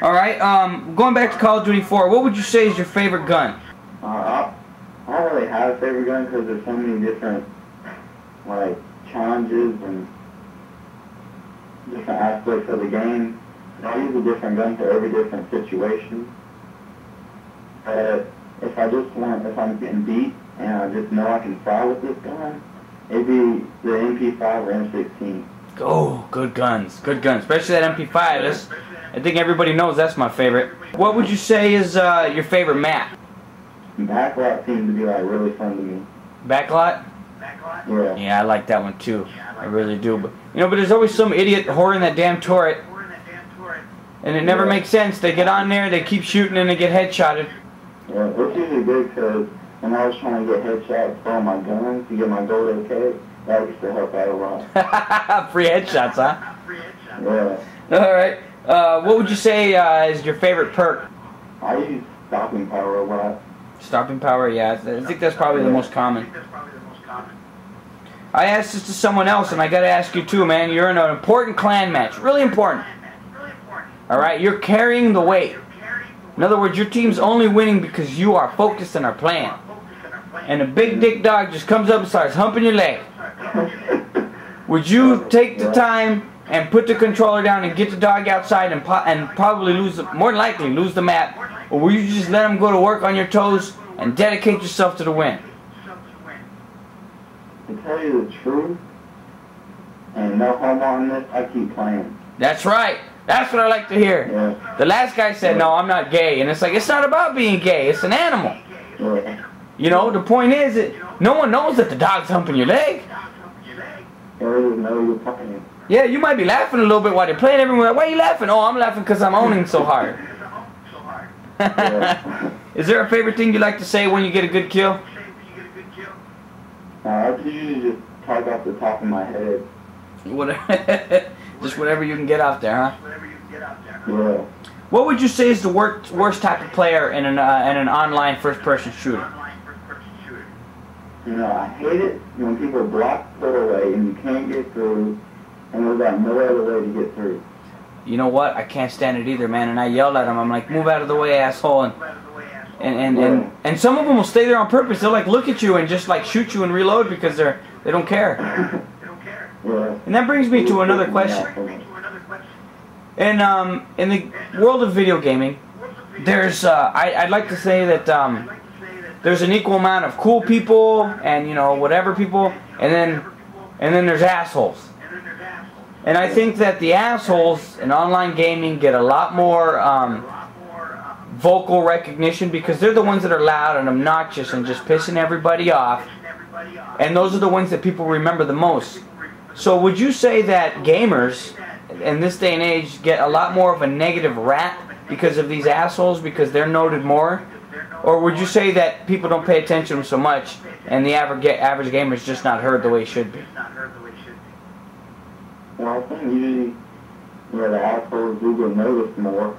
All right. Going back to Call of Duty 4, what would you say is your favorite gun? I don't really have a favorite gun because there's so many different like challenges and different aspects of the game. I use a different gun for every different situation. But if I'm getting beat and I just know I can fly with this gun, it'd be the MP5 or M16. Oh, good guns, especially that MP5. I think everybody knows that's my favorite. What would you say is your favorite map? Backlot seems to be like really fun to me. Backlot? Yeah. Yeah, I like that one too. I really do. But but there's always some idiot whoring that damn turret, and it never makes sense. They get on there, they keep shooting, and they get headshotted. Yeah, it's usually good because when I was trying to get headshots for all my guns to get my gold AK, that used to help out a lot. Free headshots, huh? Yeah. All right. What would you say is your favorite perk? I use stopping power a lot. Stopping power, yeah. I think that's probably the most common. I asked this to someone else, and I got to ask you too, man. You're in an important clan match, really important. All right, you're carrying the weight. In other words, your team's only winning because you are focused on our plan. And a big dick dog just comes up and starts humping your leg. Would you take the time and put the controller down and get the dog outside and probably more than likely lose the map? Or will you just let him go to work on your toes and dedicate yourself to the win? To tell you the truth, and no homo on this, I keep playing. That's right. That's what I like to hear. Yeah. The last guy said, no, I'm not gay. And it's like, it's not about being gay. It's an animal. Yeah. You know, the point is that no one knows that the dog's humping your leg. Everyone knows you're playing. Yeah, you might be laughing a little bit while they're playing everywhere. Why are you laughing? Oh, I'm laughing because I'm owning so hard. Is there a favorite thing you like to say when you get a good kill? I usually just talk off the top of my head. Just whatever you can get out there, huh? Yeah. What would you say is the worst type of player in an online first-person shooter? You know, I hate it when people block the doorway and you can't get through, and there's like no other way to get through. You know what? I can't stand it either, man. And I yelled at them. I'm like, move out of the way, asshole. And some of them will stay there on purpose. They'll like look at you and just like shoot you and reload because they don't care. Yeah. And that brings me to another question. In the world of video gaming, there's I'd like to say that there's an equal amount of cool people and whatever people, and then there's assholes. And I think that the assholes in online gaming get a lot more vocal recognition because they're the ones that are loud and obnoxious and just pissing everybody off. And those are the ones that people remember the most. So would you say that gamers in this day and age get a lot more of a negative rap because of these assholes because they're noted more? Or would you say that people don't pay attention to them so much and the average gamer is just not heard the way it should be? Well, I think usually, the assholes do get noticed more.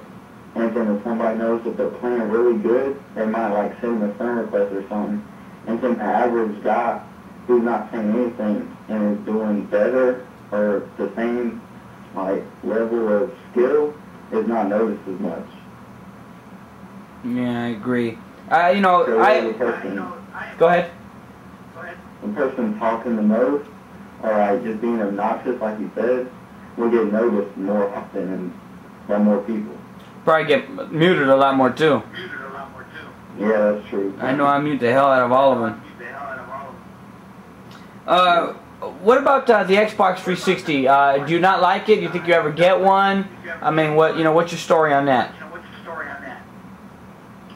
And then if somebody knows that they're playing really good, they might like send them a friend request or something. And then the average guy who's not saying anything and is doing better or the same level of skill is not noticed as much. Yeah, I agree. Go ahead. The person talking the most, or just being obnoxious, like you said, will get noticed more often and by more people. Probably get muted a lot more too. Yeah, that's true. I know I mute the hell out of all of them. What about the Xbox 360? Do you not like it? Do you think you ever get one? I mean, what's your story on that?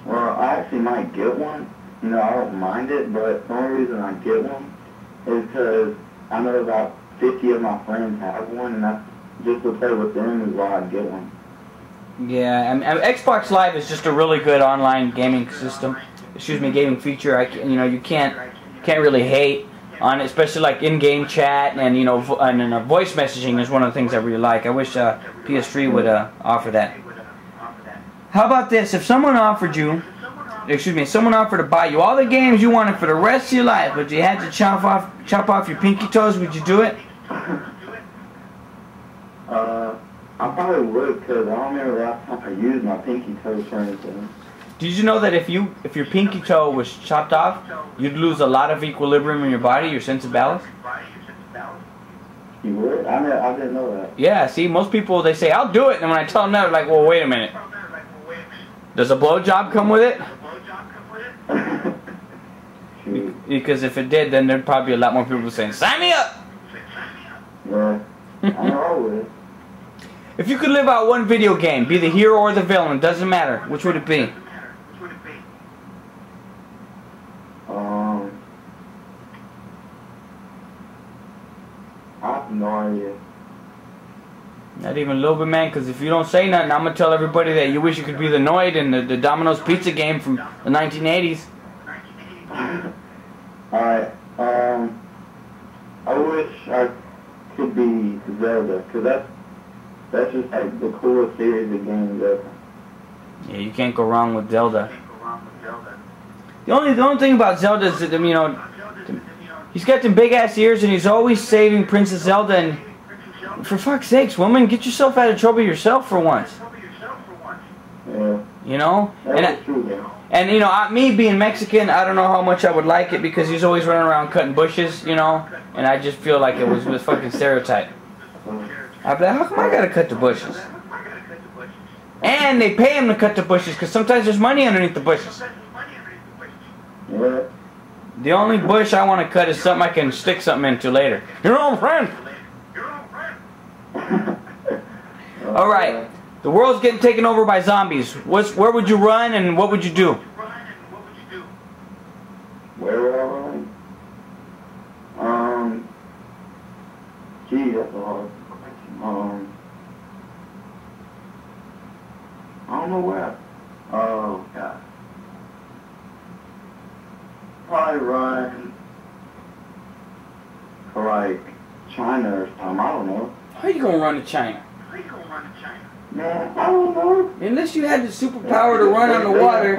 Well, I actually might get one. I don't mind it, but the only reason I get one is because I know about 50 of my friends have one, and that's just to play with them is why I get one. Yeah, Xbox Live is just a really good online gaming system. Gaming feature. You can't really hate on it, especially like in-game chat and voice messaging is one of the things I really like. I wish PS3 would offer that. How about this? If someone offered to buy you all the games you wanted for the rest of your life, but you had to chop off your pinky toes, would you do it? I probably would, because I don't remember the last time I use my pinky toe for anything. Did you know that if your pinky toe was chopped off, you'd lose a lot of equilibrium in your body, your sense of balance? You would? I didn't know that. Yeah, see, most people, they say, I'll do it. And when I tell them that, they're like, well, wait a minute. Does a blowjob come with it? Because if it did, then there'd probably be a lot more people saying, sign me up! Yeah, I know I would. If you could live out one video game, be the hero or the villain, doesn't matter, which would it be? I have no idea. Not even a little bit, man, because if you don't say nothing, I'm going to tell everybody that you wish you could be the Noid in the Domino's Pizza game from the 1980s. Alright, I wish I could be Zelda, because that's just like the coolest series of games ever. Yeah, you can't go wrong with Zelda. The only thing about Zelda is that, you know, he's got them big ass ears and he's always saving Princess Zelda, and for fuck's sakes, woman, get yourself out of trouble yourself for once. Yeah. You know? That's true, though. And you know, me being Mexican, I don't know how much I would like it because he's always running around cutting bushes, you know? And I just feel like it was fucking stereotype. I'd be like, how come I gotta cut the bushes? And they pay him to cut the bushes because sometimes there's money underneath the bushes. Yeah. The only bush I want to cut is something I can stick something into later. Your old friend! Alright, the world's getting taken over by zombies. Where would you run and what would you do? Where would I run? Gee, that's a hard question. I don't know where. Oh, God. Probably run for, like, China or something. I don't know. How you gonna run to China? Man, I don't know. Unless you had the superpower to run on the water,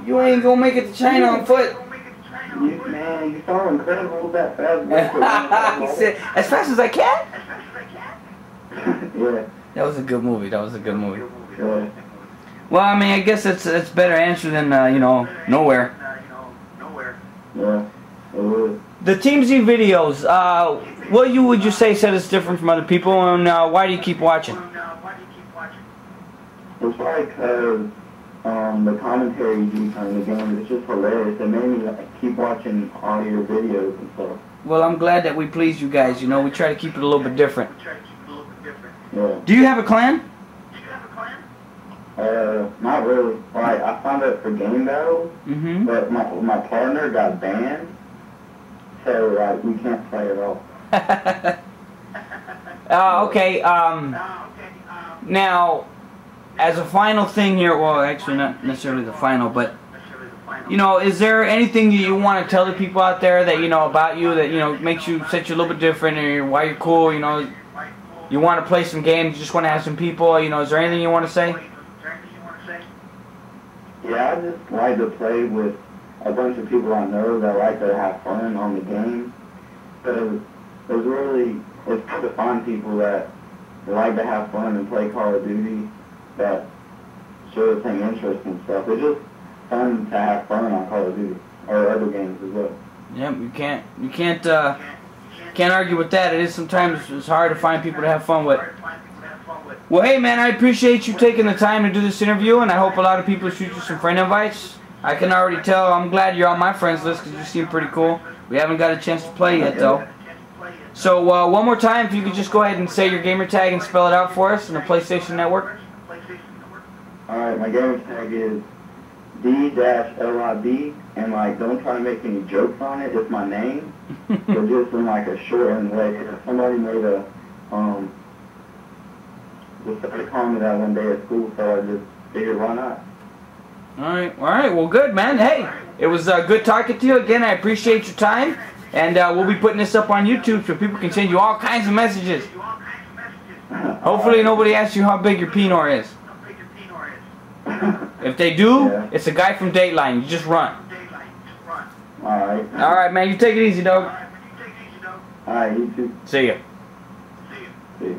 you ain't gonna make it to China on foot. Man, you saw Incredibles that fast. He said, as fast as I can? Yeah. That was a good movie. That was a good movie. Yeah. Well, I mean, I guess it's better answer than, you know, nowhere. Yeah. It would. The TMZ videos, what would you say set us different from other people, and why do you keep watching? It's like the commentary you do on the game, it's just hilarious. It made me keep watching all your videos and stuff. Well, I'm glad that we please you guys. You know, we try to keep it a little bit different. Yeah. Do you have a clan? Not really. Like, I found out for game battles, but my partner got banned, so like we can't play at all. Okay. Now, as a final thing here, well, actually not necessarily the final, but you know, is there anything that you want to tell the people out there that you know about you that you know makes you set you a little bit different, or why you're cool? You know, you want to play some games, you just want to have some people. You know, is there anything you want to say? Yeah, I just like to play with a bunch of people I know that like to have fun on the game. So it's hard to find people that like to have fun and play Call of Duty that show the same interest and stuff. It's just fun to have fun on Call of Duty or other games as well. Yep, you can't argue with that. It is sometimes it's hard to find people to have fun with. Well, hey man, I appreciate you taking the time to do this interview, and I hope a lot of people shoot you some friend invites. I can already tell. I'm glad you're on my friends list because you seem pretty cool. We haven't got a chance to play yet though. So one more time, if you could just go ahead and say your gamer tag and spell it out for us on the PlayStation Network. Alright, my gamer tag is D-Lib, and like don't try to make any jokes on it. It's my name, but just in like a shortened way. Somebody made a just started calling me that one day at school, so I just figured why not. Alright, well good man. Hey, it was good talking to you again. I appreciate your time, and we'll be putting this up on YouTube so people can send you all kinds of messages. Hopefully nobody asks you how big your penor is. If they do, it's a guy from Dateline. You just run. Alright man, you take it easy, dog. Alright, you too. See ya. See ya.